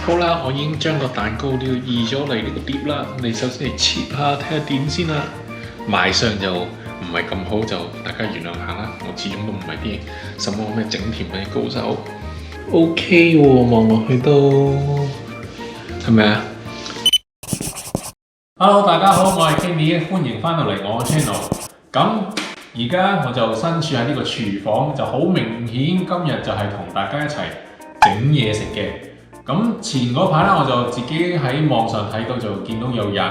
好啦，我已經將個蛋糕呢個移咗嚟呢個碟啦。你首先嚟切下睇下點先啦。賣相就唔係咁好，就大家原諒下啦。我始終都唔係啲什麼咩整甜嘅高手。OK 喎，望落去都係咪啊？Hello， 大家好，我係 Kenny， 歡迎翻到嚟我 channel。咁而家我就身處喺呢個廚房，就好明顯今日就係同大家一齊整嘢食嘅。咁前嗰排咧，我就自己喺網上睇到，就見到有人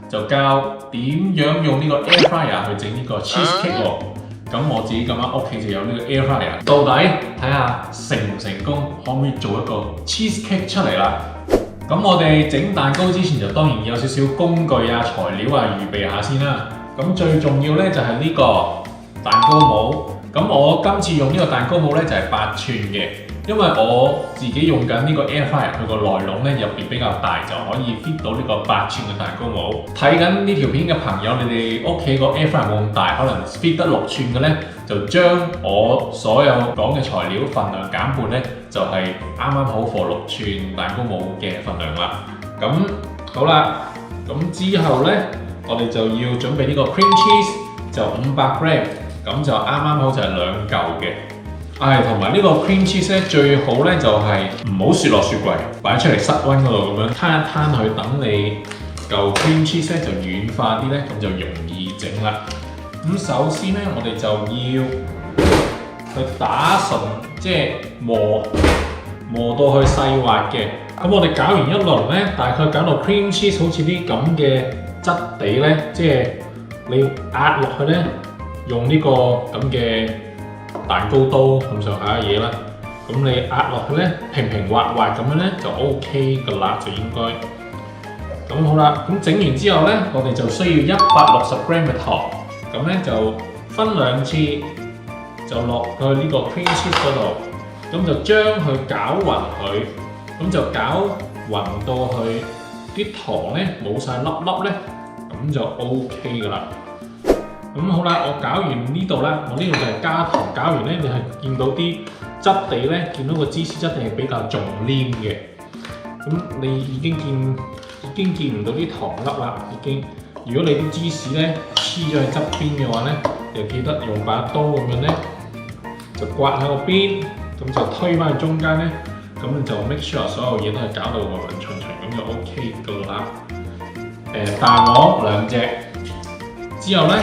就教點樣用呢個 air fryer 去整呢個 cheese cake 喎。咁我自己咁啱屋企就有呢個 air fryer， 到底睇下成唔成功，可唔可以做一個 cheese cake 出嚟啦？咁我哋整蛋糕之前就當然要有少少工具啊、材料啊預備下先啦。咁最重要咧就係呢個蛋糕模。咁我今次用呢個蛋糕模咧就係8寸嘅。因為我自己用緊呢個 air fryer， 佢個內籠咧入邊比較大，就可以 fit 到呢個8寸嘅蛋糕模。睇緊呢條片嘅朋友，你哋屋企個 air fryer 冇咁大，可能 fit 得6寸嘅咧，就將我所有講嘅材料份量減半咧，就係啱啱好 for 6寸蛋糕模嘅份量啦。咁好啦，咁之後咧，我哋就要準備呢個 cream cheese， 就500 gram， 咁就啱啱好就係2嚿嘅。同埋呢個 cream cheese 咧，最好咧就係唔好雪落雪櫃，擺出嚟室溫嗰度咁樣攤一攤佢，等你嚿 cream cheese 咧就軟化啲咧，咁就容易整啦。咁首先咧，我哋就要去打順，即係磨到去細滑嘅。咁我哋攪完一輪咧，大概攪到 cream cheese 好似啲咁嘅質地咧，即係你壓落去咧，用呢個咁嘅蛋糕刀咁上下嘅嘢啦，咁你壓落去咧，平平滑滑咁樣咧就 OK 㗎啦，就應該。咁好啦，咁整完之後咧，我哋就需要160 gram 嘅糖，咁咧就分2次，就落去呢個 cream cheese 嗰度，咁就將佢攪勻佢，咁就攪勻到去啲糖咧冇晒粒粒咧，咁就 OK 㗎啦。咁好啦，我攪完呢度啦，我呢度就係加糖，攪完咧，你係見到啲質地咧，見到個芝士質地係比較重黏嘅。咁你已經見唔到啲糖粒啦，已經。如果你啲芝士咧黐咗喺側邊嘅話咧，就記得用把刀咁樣咧，就刮喺個邊，咁就推返去中間咧，咁你就 make sure 所有嘢都係攪到勻勻循循，咁就 OK 㗎啦。大鵝2隻，之後咧。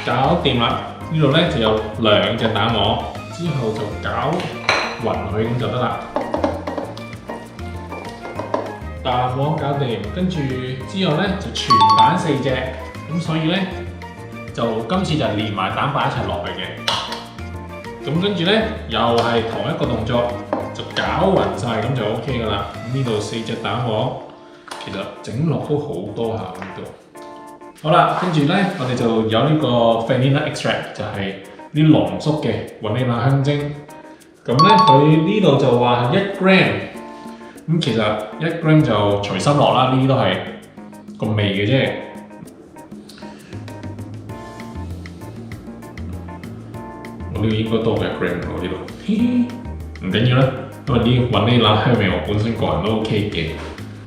搞掂啦！呢度咧就有2隻蛋黃，之後就攪勻佢咁就得啦。蛋黃搞掂，跟住之後咧就全蛋4隻，咁所以咧就今次就連埋蛋白一齊落去嘅。咁跟住咧又係同一個動作，就攪勻晒咁就 OK 噶啦。咁呢度4隻蛋黃，其實整落都好多下呢度。好啦，跟住咧，我哋就有呢個 vanilla extract， 就係啲濃縮嘅雲呢拿香精。咁咧，佢呢度就話係1 gram， 咁其實1 gram 就隨心落啦，呢啲都係個味嘅啫。我呢個應該多過1 gram 喎，呢度，唔緊要啦，因為啲雲呢拿香味我本身個人都 OK 嘅。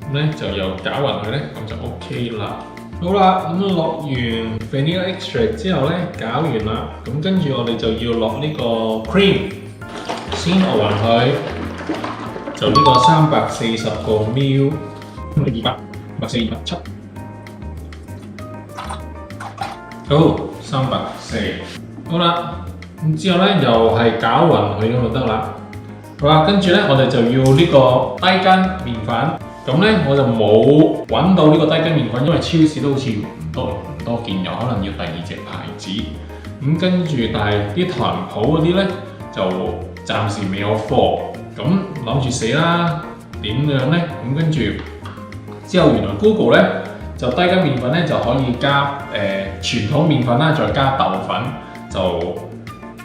咁咧就又攪勻佢咧，咁就 OK 啦。好啦，咁落完 vanilla extract 之後咧，攪完啦，咁跟住我哋就要落呢個 cream， 先熬勻佢，就呢個340個 ml， 200、240、207，好340，好啦，咁之後咧又係攪勻佢咁就得啦。好啦，跟住咧我哋就要呢個低筋麵粉。咁咧我就冇揾到呢個低筋麵粉，因為超市都好似唔多見，有可能要第2隻牌子。咁跟住，但係啲糖鋪嗰啲咧就暫時未有貨。咁諗住死啦，點樣咧？咁跟住之後，原來 Google 咧就低筋麵粉咧就可以加傳統麵粉啦，再加豆粉，就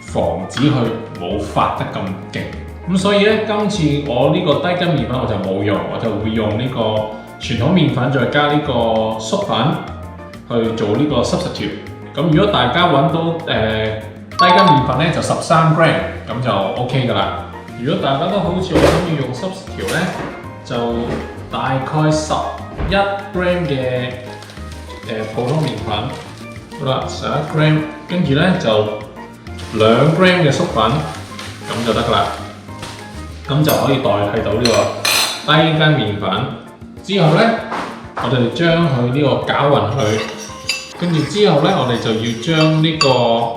防止佢冇發得咁勁。咁所以咧，今次我呢個低筋麵粉我就冇用，我就會用呢個傳統麵粉再加呢個粟粉去做呢個 substitute。咁如果大家揾到低筋麵粉咧，就13 gram， 咁就 OK 㗎啦。如果大家都好似我咁要用 substitute 咧，就大概11g 嘅普通麵粉，好啦11g，跟住咧就2g 嘅粟粉，咁就得㗎啦。咁就可以代替到呢個低筋麵粉。之後咧，我哋將佢呢個攪勻佢，跟住之後咧，我哋就要將呢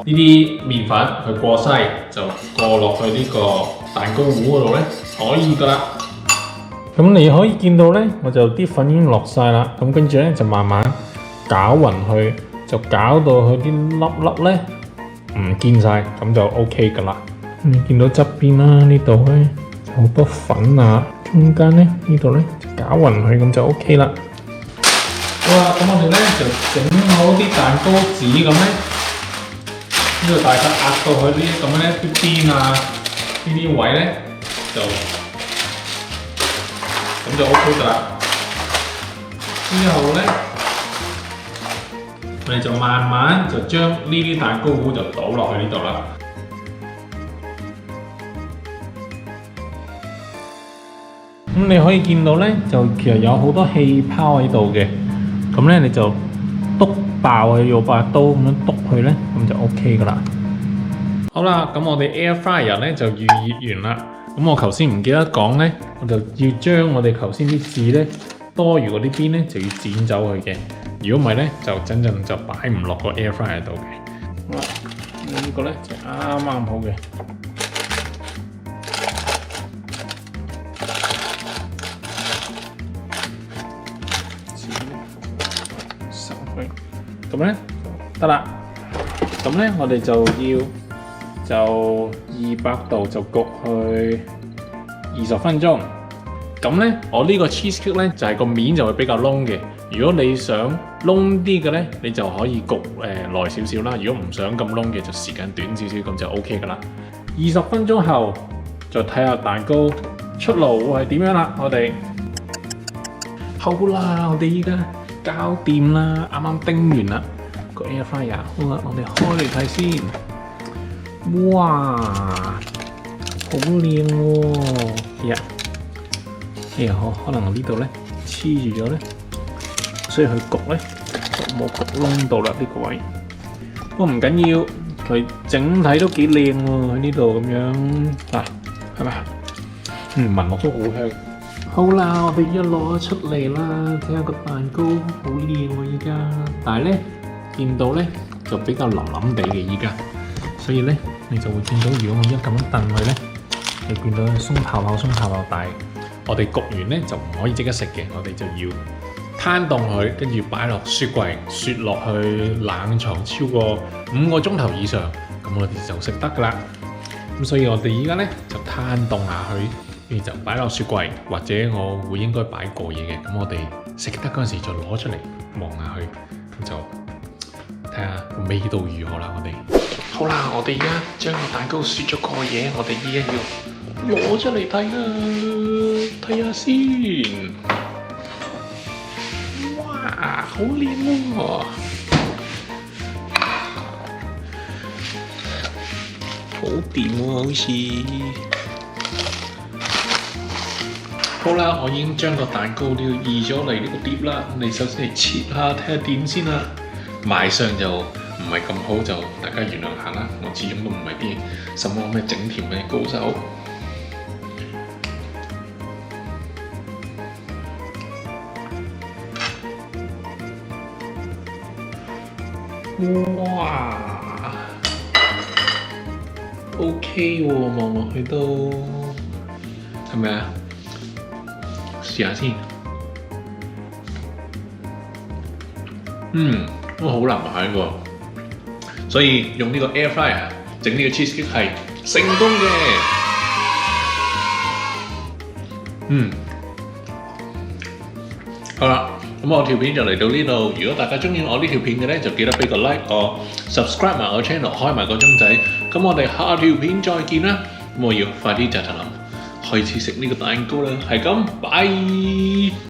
啲麵粉去過篩，就過落去呢個蛋糕糊嗰度咧，可以㗎啦。咁你可以見到咧，我就啲粉已經落晒啦。咁跟住咧就慢慢攪勻佢，就攪到佢啲粒粒咧唔見晒，咁就 OK 㗎啦。你見到側邊啦，呢度咧好多粉啊，中間咧呢度咧就攪勻佢，咁就 OK 啦。好啦，咁我哋咧就整好啲蛋糕紙咁咧，呢度大概壓到佢啲咁樣咧啲邊啊呢啲位咧就咁就 OK 㗎啦。之後咧，我哋就慢慢就將呢啲蛋糕糊就倒落去呢度啦。咁你可以見到咧，就其實有好多氣泡喺度嘅。咁咧你就篤爆佢，用把刀咁樣篤佢咧，咁就 OK 㗎啦。好啦，咁我哋 Air Fryer 咧就預熱完啦。咁我頭先唔記得講咧，我就要將我哋頭先啲紙咧多餘嗰啲邊咧就要剪走佢嘅。如果唔係咧，就真正就擺唔落個 Air Fryer 度嘅。好啦，呢個咧就啱啱好嘅。咁咧得啦，咁咧我哋就200度就焗去20分鐘。咁咧我呢個 cheesecake 咧就係個面就會比較燶嘅。如果你想燶啲嘅咧，你就可以焗耐少少啦。如果唔想咁燶嘅，就時間短少少，咁就 OK 㗎啦。20分鐘後就睇下蛋糕出爐係點樣啦。我哋好啦，我哋依家搞掂啦，啱啱叮完啦個 air fryer。好啦，我哋開嚟睇先。哇，好靚喎！可能我呢度咧黐住咗咧，所以佢焗咧就冇焗燶到啦呢個位。不過唔緊要，佢整體都幾靚喎，喺呢度咁樣啊，係咪？聞落都好香。好啦，我哋一攞出嚟啦，睇下個蛋糕好靚喎依家，但係咧見到咧就比較腍腍地嘅依家，所以咧你就會見到，如果我一咁樣燉佢咧，你見到鬆泡泡、鬆泡泡，但係我哋焗完咧就唔可以即刻食嘅，我哋就要攤凍佢，跟住擺落雪櫃雪落去冷藏超過5個鐘頭以上，咁我哋就食得㗎啦。咁所以我哋依家咧就攤凍下佢。跟住就擺落雪櫃，或者我會應該擺過夜嘅。咁我哋食得嗰陣時就攞出嚟望下佢，咁就睇下個味道如何啦。我哋好啦，我哋而家將個蛋糕雪咗過夜，我哋依家要攞出嚟睇啦，睇下先。哇，好靚喎！好掂喎，好似。好啦，我已經將個蛋糕移咗嚟呢個碟啦。你首先嚟切下睇下點先啦。賣相就唔係咁好，就大家原諒下啦。我始終都唔係啲什麼咩整甜嘅高手。哇 ，OK 喎，望落去都係咪啊？試下先，都好難買喎，所以用呢個 air fryer 整呢個 cheesecake 係成功嘅。好啦，咁我條片就嚟到呢度。如果大家中意我呢條片嘅咧，就記得俾個 like 我 ，subscribe 埋我 channel， 開埋個鐘仔。咁我哋下條片再見啦。咁我要快啲就諗。開始食呢個蛋糕啦，係咁，拜。